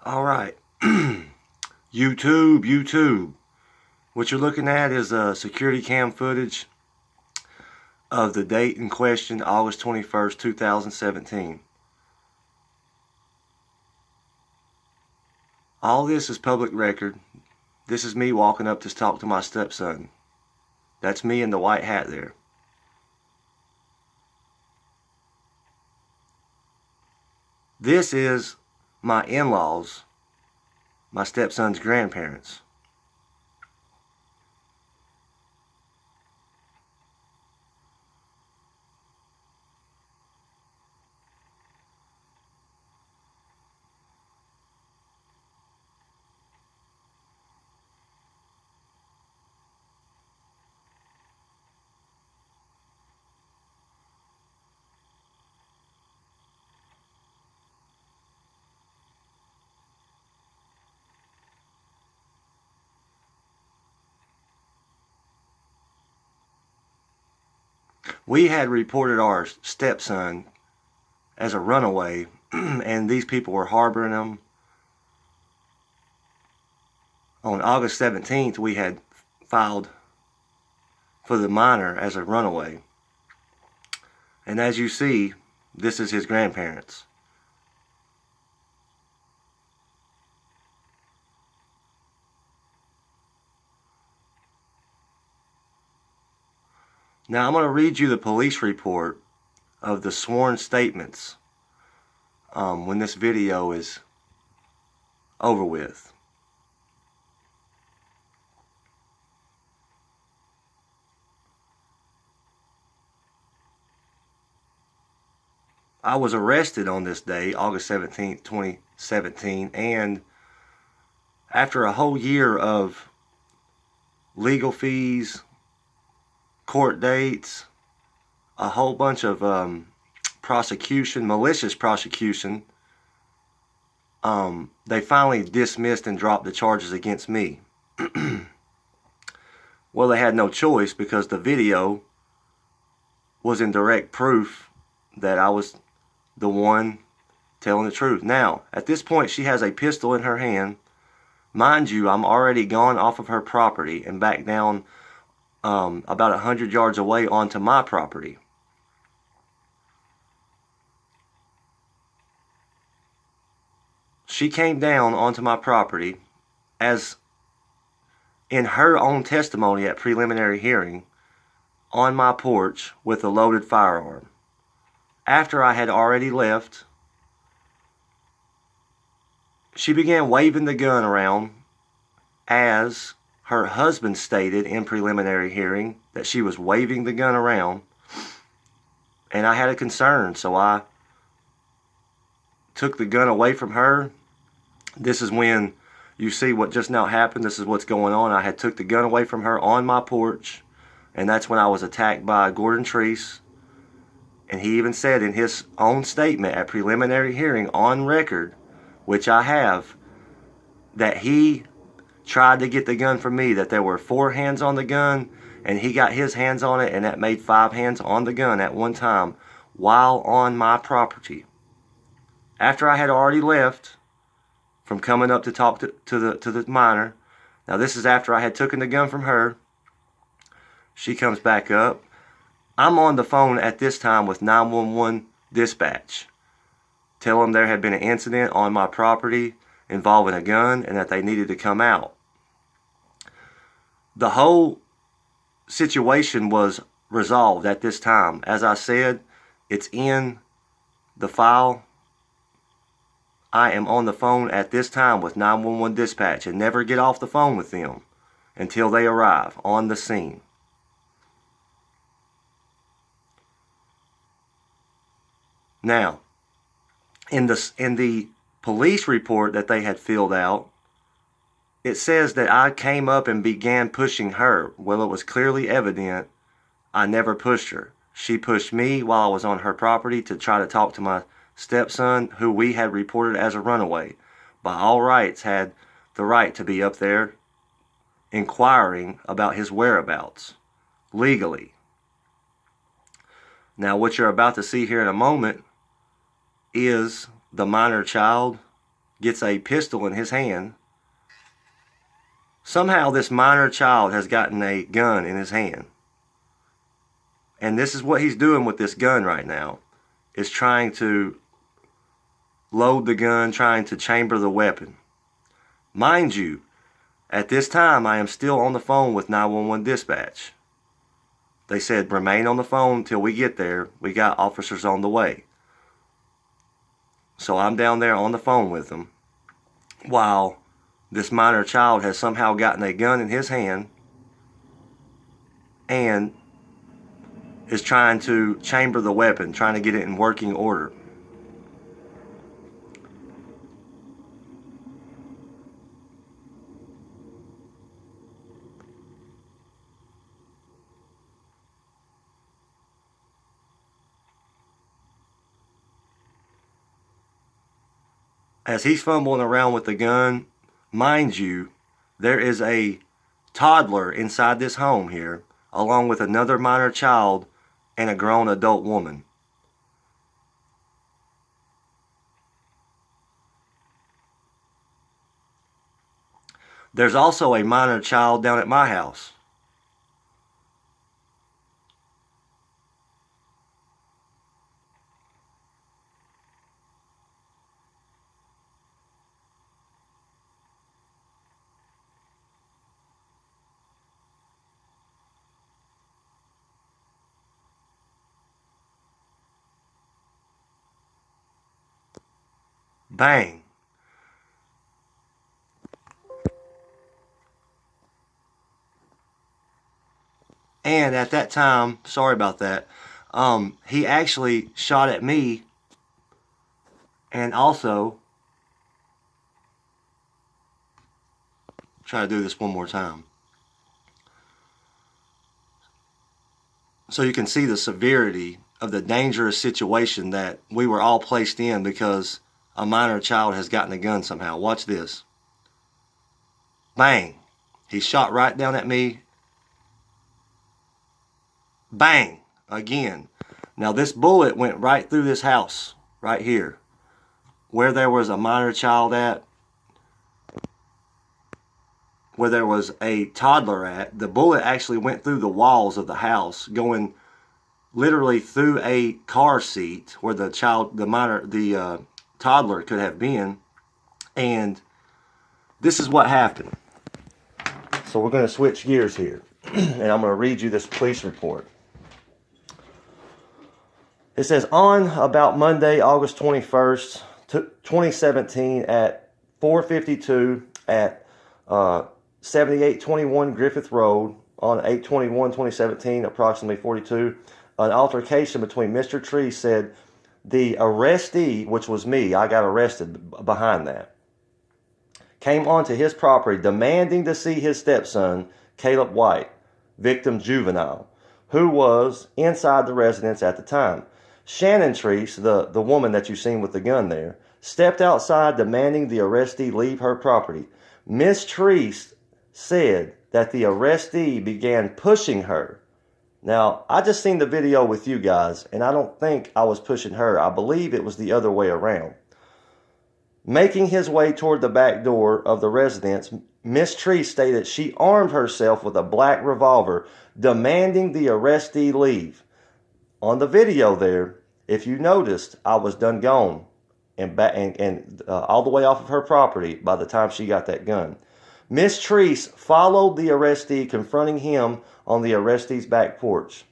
All right. YouTube. What you're looking at is security cam footage of the date in question, August 21st, 2017. All this is public record. This is me walking up to talk to my stepson. That's me in the white hat there. This is my in-laws, my stepson's grandparents. We had reported our stepson as a runaway, and these people were harboring him. On August 17th, we had filed for the minor as a runaway. And as you see, this is his grandparents. Now I'm going to read you the police report of the sworn statements when this video is over with. I was arrested on this day, August 17th, 2017, and after a whole year of legal fees, court dates, a whole bunch of prosecution, malicious prosecution, they finally dismissed and dropped the charges against me. Well, they had no choice because the video was in direct proof that I was the one telling the truth. Now, at this point, she has a pistol in her hand. Mind you, I'm already gone off of her property and back down about 100 yards away onto my property. She came down onto my property as in her own testimony at preliminary hearing on my porch with a loaded firearm. After I had already left, she began waving the gun around as her husband stated in preliminary hearing that she was waving the gun around, and I had a concern, so I took the gun away from her. This is when you see what just now happened. This is what's going on. I had took the gun away from her on my porch, and that's when I was attacked by Gordon Treese. And he even said in his own statement at preliminary hearing on record, which I have, that he tried to get the gun from me, that there were 4 hands on the gun, and he got his hands on it, and that made 5 hands on the gun at one time while on my property. After I had already left from coming up to talk to the minor, now this is after I had taken the gun from her, she comes back up. I'm on the phone at this time with 911 dispatch. Tell them there had been an incident on my property involving a gun and that they needed to come out. The whole situation was resolved at this time. As I said, it's in the file. I am on the phone at this time with 911 dispatch and never get off the phone with them until they arrive on the scene. Now, in the police report that they had filled out, it says that I came up and began pushing her. Well, it was clearly evident I never pushed her. She pushed me while I was on her property to try to talk to my stepson, who we had reported as a runaway. By all rights, had the right to be up there inquiring about his whereabouts legally. Now, what you're about to see here in a moment is the minor child gets a pistol in his hand. Somehow this minor child has gotten a gun in his hand. And this is what he's doing with this gun right now, is trying to load the gun, trying to chamber the weapon. Mind you, at this time I am still on the phone with 911 dispatch. They said remain on the phone till we get there. We got officers on the way. So I'm down there on the phone with them while this minor child has somehow gotten a gun in his hand and is trying to chamber the weapon, trying to get it in working order. As he's fumbling around with the gun, mind you, there is a toddler inside this home here, along with another minor child and a grown adult woman. There's also a minor child down at my house. Bang. And at that time, sorry about that, he actually shot at me and also, try to do this one more time. So you can see the severity of the dangerous situation that we were all placed in because a minor child has gotten a gun somehow. Watch this. Bang. He shot right down at me. Bang. Again. Now this bullet went right through this house. Right here. Where there was a minor child at. Where there was a toddler at. The bullet actually went through the walls of the house. Going literally through a car seat. Where the child, the toddler could have been. And this is what happened. So we're going to switch gears here. And I'm going to read you this police report. It says, on about Monday, August 21st, 2017 at 4:52 at 7821 Griffith Road on 8/21/2017, approximately 42, an altercation between Mr. Tree said the arrestee, which was me, I got arrested behind that, came onto his property demanding to see his stepson, Caleb White, victim juvenile, who was inside the residence at the time. Shannon Treese, the woman that you've seen with the gun there, stepped outside demanding the arrestee leave her property. Miss Treese said that the arrestee began pushing her. Now, I just seen the video with you guys, and I don't think I was pushing her. I believe it was the other way around. Making his way toward the back door of the residence, Miss Treese stated she armed herself with a black revolver, demanding the arrestee leave. On the video there, if you noticed, I was done gone and all the way off of her property by the time she got that gun. Miss Treese followed the arrestee, confronting him on the arrestee's back porch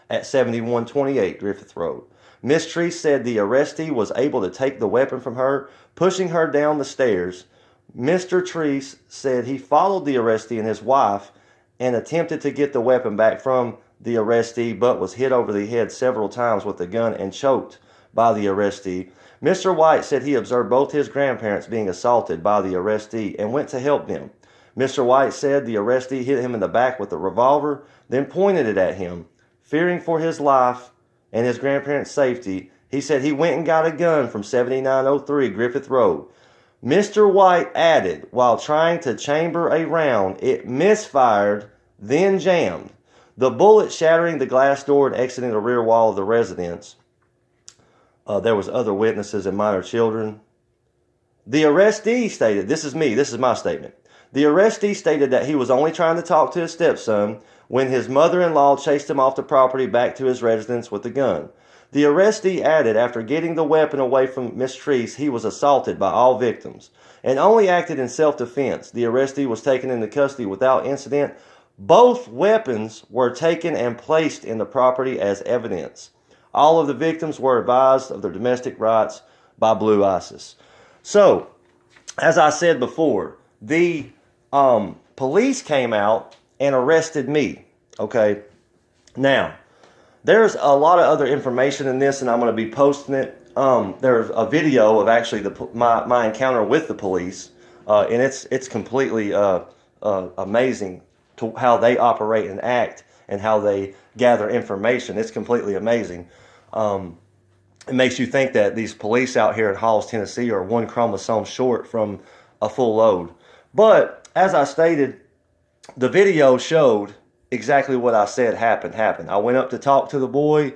at 7128 Griffith Road. Miss Treese said the arrestee was able to take the weapon from her, pushing her down the stairs. Mr. Treese said he followed the arrestee and his wife and attempted to get the weapon back from the arrestee, but was hit over the head several times with the gun and choked by the arrestee. Mr. White said he observed both his grandparents being assaulted by the arrestee and went to help them. Mr. White said the arrestee hit him in the back with a revolver, then pointed it at him. Fearing for his life and his grandparents' safety, he said he went and got a gun from 7903 Griffith Road. Mr. White added, while trying to chamber a round, it misfired, then jammed. The bullet shattering the glass door and exiting the rear wall of the residence. There was other witnesses and minor children. The arrestee stated, this is me, this is my statement. The arrestee stated that he was only trying to talk to his stepson when his mother-in-law chased him off the property back to his residence with a gun. The arrestee added after getting the weapon away from Miss Treese, he was assaulted by all victims and only acted in self-defense. The arrestee was taken into custody without incident. Both weapons were taken and placed in the property as evidence. All of the victims were advised of their domestic rights by Blue ISIS. So, as I said before, the police came out and arrested me. Okay, now there's a lot of other information in this, and I'm going to be posting it. There's a video of actually my encounter with the police, and it's completely amazing to how they operate and act and how they gather information. It's completely amazing. It makes you think that these police out here in Halls, Tennessee are one chromosome short from a full load. But as I stated, the video showed exactly what I said happened. I went up to talk to the boy.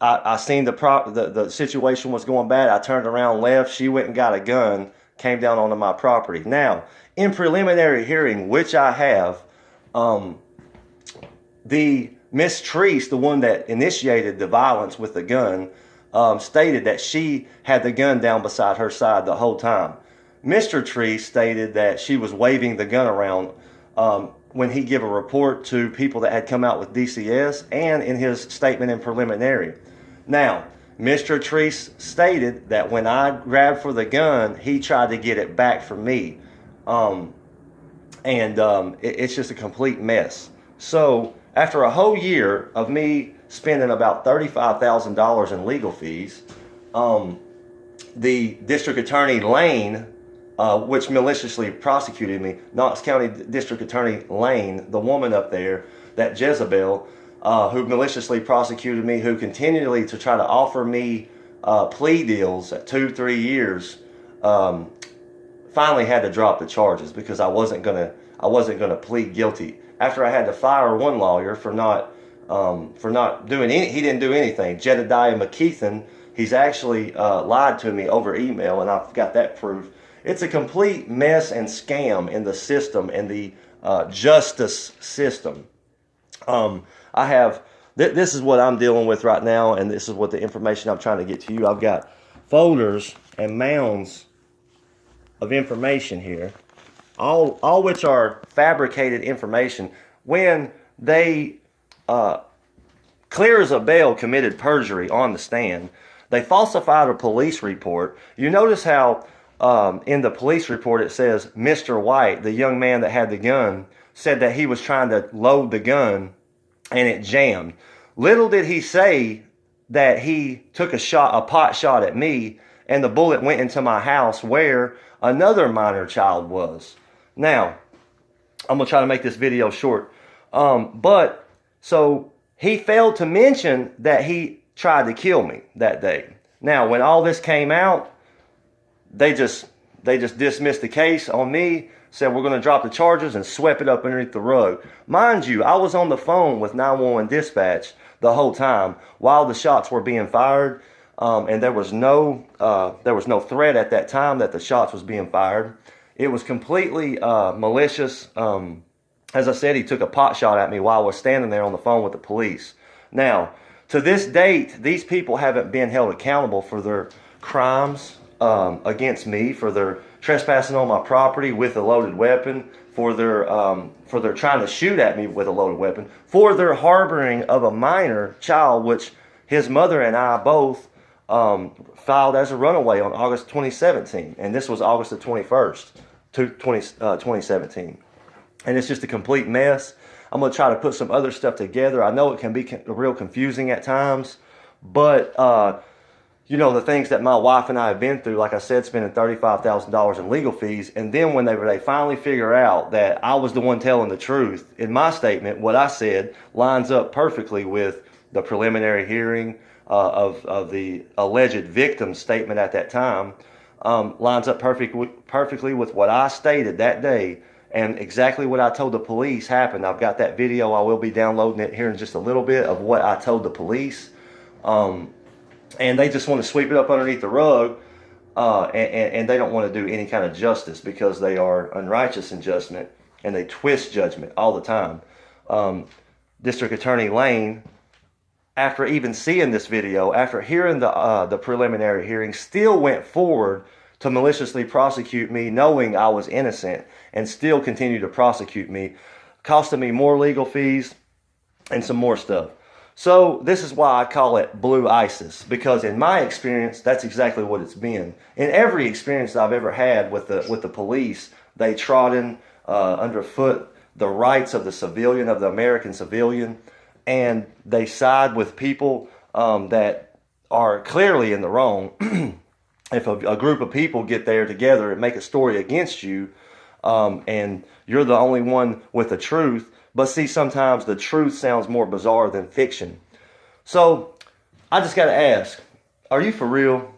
I seen the situation was going bad. I turned around, left. She went and got a gun, came down onto my property. Now, in preliminary hearing, which I have, the Miss Treese, the one that initiated the violence with the gun, stated that she had the gun down beside her side the whole time. Mr. Treese stated that she was waving the gun around when he gave a report to people that had come out with DCS and in his statement in preliminary. Now, Mr. Treese stated that when I grabbed for the gun, he tried to get it back from me. It's just a complete mess. So, after a whole year of me spending about $35,000 in legal fees, the District Attorney Lane, which maliciously prosecuted me, Knox County District Attorney Lane, the woman up there, that Jezebel, who maliciously prosecuted me, who continually to try to offer me plea deals at 2-3 years, finally had to drop the charges because I wasn't gonna plead guilty. After I had to fire one lawyer for not doing any, he didn't do anything. Jedediah McKeithen, he's actually lied to me over email, and I've got that proof. It's a complete mess and scam in the system, in the justice system. This is what I'm dealing with right now, and this is what the information I'm trying to get to you. I've got folders and mounds of information here, all which are fabricated information. When they, clear as a bell, committed perjury on the stand, they falsified a police report. You notice how in the police report it says Mr. White, the young man that had the gun, said that he was trying to load the gun and it jammed. Little did he say that he took a pot shot at me, and the bullet went into my house where another minor child was. Now, I'm going to try to make this video short. So he failed to mention that he tried to kill me that day. Now, when all this came out, they just dismissed the case on me, said we're going to drop the charges, and swept it up underneath the rug. Mind you, I was on the phone with 911 dispatch the whole time while the shots were being fired, and there was no threat at that time that the shots was being fired. It was completely malicious. As I said, he took a pot shot at me while I was standing there on the phone with the police. Now, to this date, these people haven't been held accountable for their crimes against me, for their trespassing on my property with a loaded weapon, for their trying to shoot at me with a loaded weapon, for their harboring of a minor child, which his mother and I both filed as a runaway on August 2017, and this was August the 21st, 2017. And it's just a complete mess. I'm going to try to put some other stuff together. I know it can be real confusing at times, but the things that my wife and I have been through, like I said, spending $35,000 in legal fees, and then when they finally figure out that I was the one telling the truth, in my statement, what I said lines up perfectly with the preliminary hearing of the alleged victim's statement at that time, lines up perfectly with what I stated that day, and exactly what I told the police happened. I've got that video. I will be downloading it here in just a little bit of what I told the police. And they just want to sweep it up underneath the rug. and they don't want to do any kind of justice because they are unrighteous in judgment and they twist judgment all the time. District Attorney Lane, after even seeing this video, after hearing the preliminary hearing, still went forward to maliciously prosecute me, knowing I was innocent, and still continued to prosecute me, costing me more legal fees and some more stuff. So this is why I call it Blue ISIS, because in my experience, that's exactly what it's been. In every experience I've ever had with the police, they trodden underfoot the rights of the civilian, of the American civilian, and they side with people that are clearly in the wrong. If a group of people get there together and make a story against you, and you're the only one with the truth, but see, sometimes the truth sounds more bizarre than fiction. So I just got to ask, are you for real?